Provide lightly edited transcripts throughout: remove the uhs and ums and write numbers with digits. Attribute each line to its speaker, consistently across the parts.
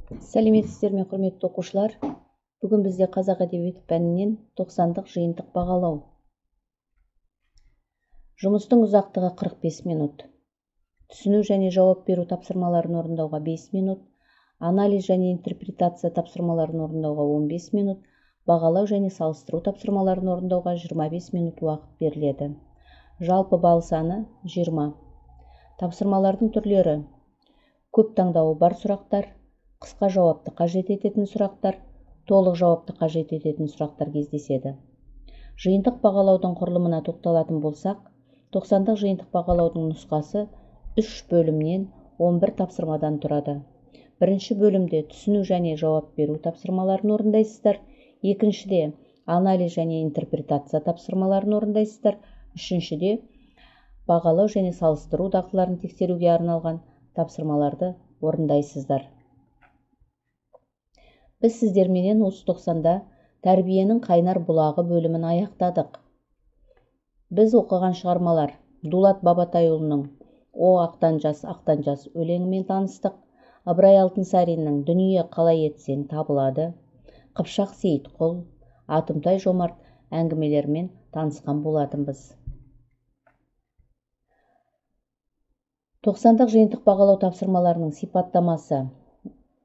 Speaker 1: Сәлеметсіздер ме, құрметті оқушылар? Бүгін бізде қазақ әдебиеті пәнінен 90-дық жиынтық бағалау. Жұмыстың ұзақтығы 45 минут. Түсіну және жауап беру тапсырмаларын орындауға 5 минут. Анализ және интерпретация тапсырмаларын орындауға 15 минут. Бағалау және салыстыру тапсырмаларын орындауға 25 минут уақыт беріледі. Жалпы балл саны 20. Тапсырмалардың түрлері: көп таңдауы бар сұрақтар, қысқа жауапты қажет ететін сұрақтар, толық жауапты қажет ететін сұрақтар кездеседі. Жиынтық бағалаудың құрылымына тоқталатын болсақ, 90-дық жиынтық бағалаудың нұсқасы 3 бөлімнен 11 тапсырмадан тұрады. Бірінші бөлімде түсіну және жауап беру тапсырмаларын орындайсыздар. Екіншіде анализ және интерпретация тапсырмаларын орындайсыздар. Үшіншіде бағалау және салыстыру дағдыларын тексеруге арналған тапсырмаларды орындайсыздар. Біз сіздерменен осы 90-да тәрбиенің қайнар бұлағы бөлімін аяқтадық. Біз оқыған шығармалар: Дулат Бабатайұлының «О ақтан жас, ақтан жас» өлеңімен таныстық. Ыбырай Алтынсариннің «Дүние қалай етсең табылады», Қыпшақ Сейітқұл, Атымтай Жомарт әңгімелерімен танысқан болатынбыз. 90-дық жиынтық бағалау тапсырмаларының сипаттамасы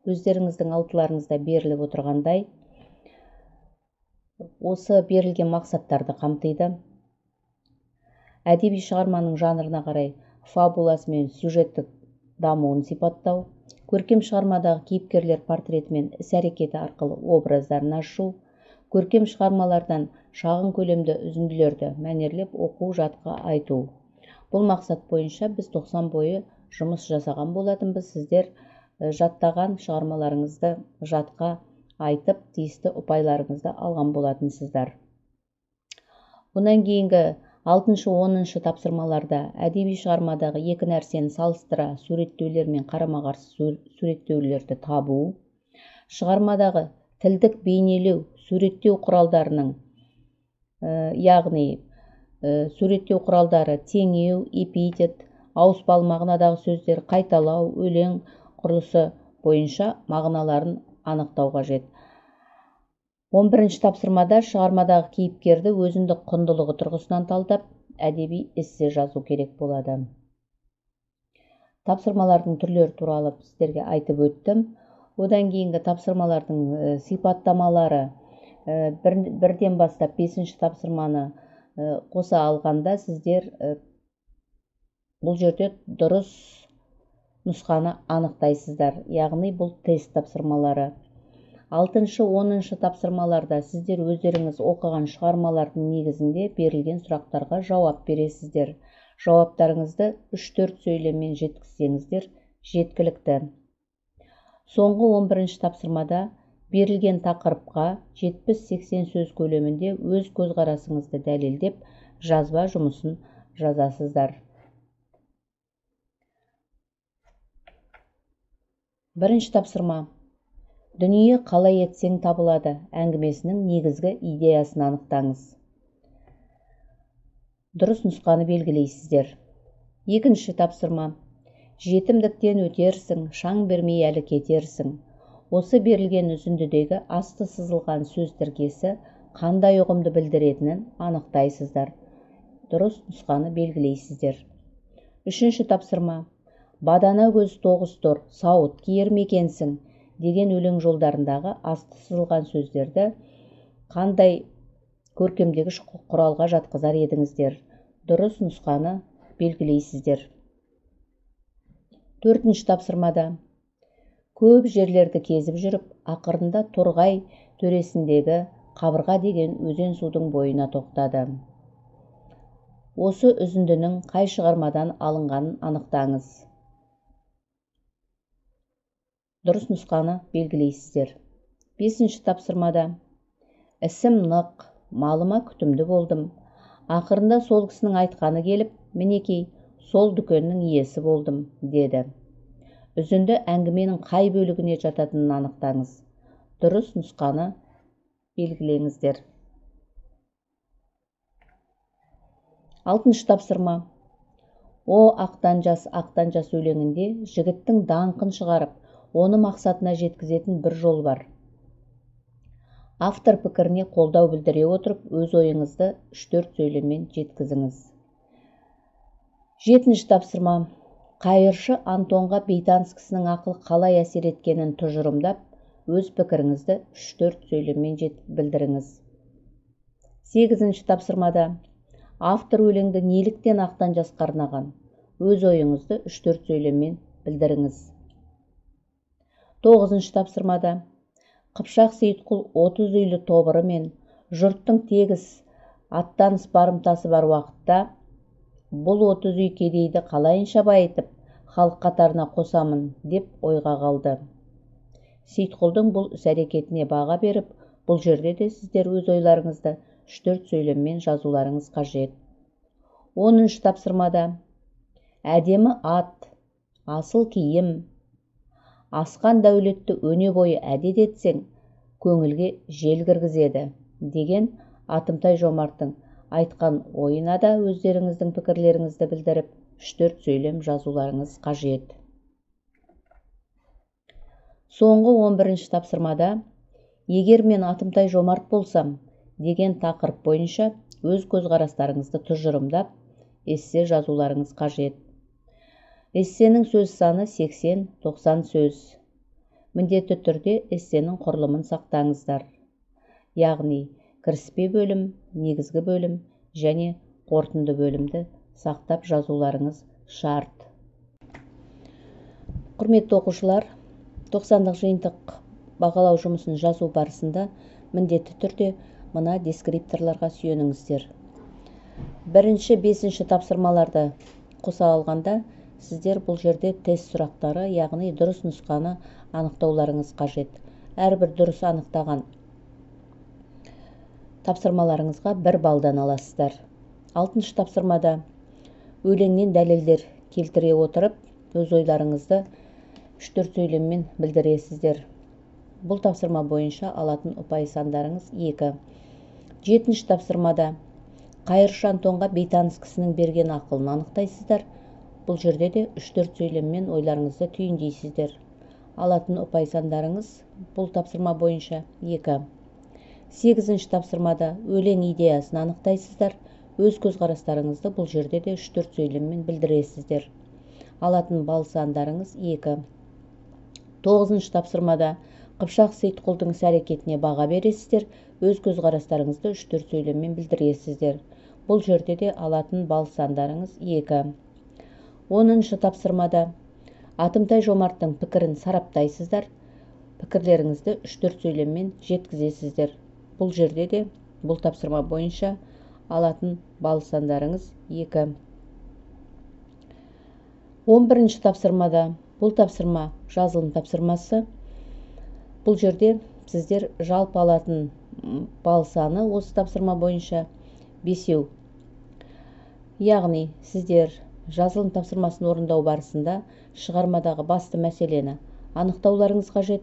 Speaker 1: өздеріңіздің алтыларыңызда беріліп отырғандай, осы берілген мақсаттарды қамтиды. Әдеби шығарманың жанрына қарай фабуласы мен сюжеттік дамуын сипаттау, көркем шығармадағы кейіпкерлер портреті мен іс-әрекеті арқылы образдарын ашу, көркем шығармалардан шағын көлемді үзінділерді мәнерлеп оқу, жатқа айту. Бұл мақсат бойынша біз 90 бойы жұмыс жасаған болатынбыз. Сіздер жаттаған шығармаларыңызды жатқа айтып, тиісті ұпайларыңызды алған болатынсыздар. Бұдан кейінгі 6-10 тапсырмаларда әдеби шығармадағы екі нәрсені салыстыра суреттеулер мен қарама-қарсы суреттеулерді табу, шығармадағы тілдік бейнелеу суреттеу құралдарының, яғни суреттеу құралдары теңеу, эпитет, ауыспалы мағынадағы сөздер, қайталау, өлең құрылысы бойынша мағыналарын анықтау қажет. 11 тапсырмада шығармадағы кейіпкерді өзіндік құндылығы тұрғысынан талдап, әдеби эссе жазу керек болады. Тапсырмалардың түрлері туралы сіздерге айтып өттім. Одан кейінгі тапсырмалардың сипаттамалары: бірден бастап 5 тапсырманы қоса алғанда сіздер бұл жерде дұрыс нұсқаны анықтайсыздар, яғни бұл тест тапсырмалары. 6-10 тапсырмаларда сіздер өздеріңіз оқыған шығармалардың негізінде берілген сұрақтарға жауап бересіздер. Жауаптарыңызды 3-4 сөйлеммен жеткізсеңіздер жеткілікті. Соңғы 11 тапсырмада берілген тақырыпқа 70-80 сөз көлемінде өз көзқарасыңызды дәлелдеп, жазба жұмысын жазасыздар. Бірінші тапсырма: «Дүние қалай етсең табылады» әңгімесінің негізгі идеясын анықтаңыз. Дұрыс нұсқаны белгілейсіздер. Екінші тапсырма: «Жетімдіктен өтерсің, шаң бермей әлі кетерсің». Осы берілген үзіндідегі асты сызылған сөз тіркесі қандай ұғымды білдіретінін анықтайсыздар. Дұрыс нұсқаны белгілейсіздер. Үшінші тапсырма: «Бадана көз тоғыз тұр, сауыт киер мекенсің» деген өлең жолдарындағы асты сызылған сөздерді қандай көркемдегіш құралға жатқызар едіңіздер. Дұрыс нұсқаны белгілейсіздер. Төртінші тапсырмада: «Көп жерлерді кезіп жүріп, ақырында Торғай төресіндегі Қабырға деген өзен судың бойына тоқтады». Осы үзіндінің қай шығармадан алынғанын анықтаңыз. Дұрыс нұсқаны белгілейсіздер. Бесінші тапсырмада: «Ісім нық, малыма күтімді болдым. Ақырында сол кісінің айтқаны келіп, мінекей, сол дүкеннің иесі болдым» деді. Үзінді әңгіменің қай бөлігіне жататынын анықтаңыз. Дұрыс нұсқаны белгілеңіздер. 6 тапсырма: «О ақтан жас өлеңінде жігіттің даңқын шығарып, оны мақсатына жеткізетін бір жол бар. Автор пікіріне қолдау білдіре отырып, өз ойыңызды 3-4 сөйлеммен жеткізіңіз. 7-ші тапсырма. Қайыршы Антонға бейтаныс кісінің ақылы қалай әсер еткенін тұжырымдап, өз пікіріңізді 3-4 сөйлеммен білдіріңіз. 8-ші тапсырмада автор өлеңді неліктен ақтан жасқа арнаған, өз ойыңызды 3-4 сөйлеммен білдіріңіз. 9-ші тапсырмада Қыпшақ Сейітқұл 30 үйлі тобыры мен жұрттың тегіс аттаныс барымтасы бар уақытта бұл 30 үй кедейді қалайынша байытып, халық қатарына қосамын деп ойға қалды. Сейітқұлдың бұл іс-әрекетіне баға беріп, бұл жерде де сіздер өз ойларыңызды 3-4 сөйлеммен жазуларыңыз қажет. 10-ші тапсырмада әдемі ат, асыл киім, асқан дәулетті өне бойы әдет етсең, көңілге жел кіргізеді деген Атымтай Жомарттың айтқан ойына да өздеріңіздің пікірлеріңізді білдіріп, 3-4 сөйлем жазуларыңыз қажет. Соңғы 11-ші тапсырмада егер мен Атымтай Жомарт болсам деген тақырып бойынша өз көзқарастарыңызды тұжырымдап, эссе жазуларыңыз қажет. Эссенің сөз саны 80-90 сөз. Міндетті түрде эссенің құрылымын сақтаңыздар. Яғни, кіріспе бөлім, негізгі бөлім және қорытынды бөлімді сақтап жазуларыңыз шарт. Құрметті оқушылар, 90-дық жиынтық бағалау жұмысын жазу барысында міндетті түрде мына дескрипторларға сүйеніңіздер. 1-5 тапсырмаларды қоса алғанда, сіздер бұл жерде тест сұрақтары, яғни дұрыс нұсқаны анықтауларыңыз қажет. Әрбір дұрыс анықтаған тапсырмаларыңызға 1 балдан аласыздар. 6-шы тапсырмада өлеңнен дәлелдер келтіре отырып, өз ойларыңызды 3-4 сөйлеммен білдіресіздер. Бұл тапсырма бойынша алатын ұпай сандарыңыз 2. 7-ші тапсырмада Қайыршы Антонға бейтаныс кісінің берген ақылын анықтайсыздар. Бұл жерде де 3-4 сөйлеммен ойларыңызды түйіндейсіздер. Алатын ұпай сандарыңыз бұл тапсырма бойынша 2. 8-ші тапсырмада өлең идеясын анықтайсыздар. Өз көзқарастарыңызды бұл жерде де 3-4 сөйлеммен білдіресіздер. Алатын балл сандарыңыз 2. 9-ші тапсырмада Қыпшақ Сейітқұлдың іс-әрекетіне баға бересіздер. Өз көзқарастарыңызды 3-4 сөйлеммен білдіресіздер. Бұл жерде де алатын балл сандарыңыз 2. 10-шы тапсырмада Атымтай Жомарттың пікірін сараптайсыздар. Пікірлеріңізді 3-4 сөйлеммен жеткізесіздер. Бұл жерде де бұл тапсырма бойынша алатын балл сандарыңыз 2. 11-ші тапсырмада бұл тапсырма жазылым тапсырмасы. Бұл жерде сіздер жалпы алатын балл саны осы тапсырма бойынша 5. Яғни сіздер жазылым тапсырмасын орындау барысында шығармадағы басты мәселені анықтауларыңыз қажет.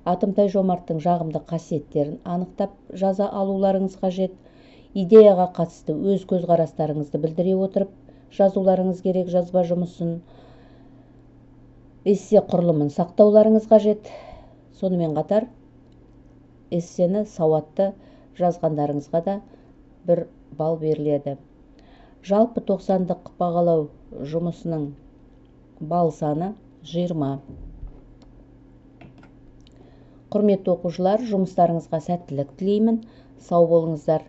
Speaker 1: Атымтай Жомарттың жағымды қасиеттерін анықтап жаза алуларыңыз қажет. Идеяға қатысты өз көзқарастарыңызды білдіре отырып жазуларыңыз керек жазба жұмысын. Эссе құрылымын сақтауларыңыз қажет. Сонымен қатар эссені сауатты жазғандарыңызға да 1 балл беріледі. Жалпы 90-дық бағалау жұмысының балл саны 20. Құрметті оқушылар, жұмыстарыңызға сәттілік тілеймін. Сау болыңыздар.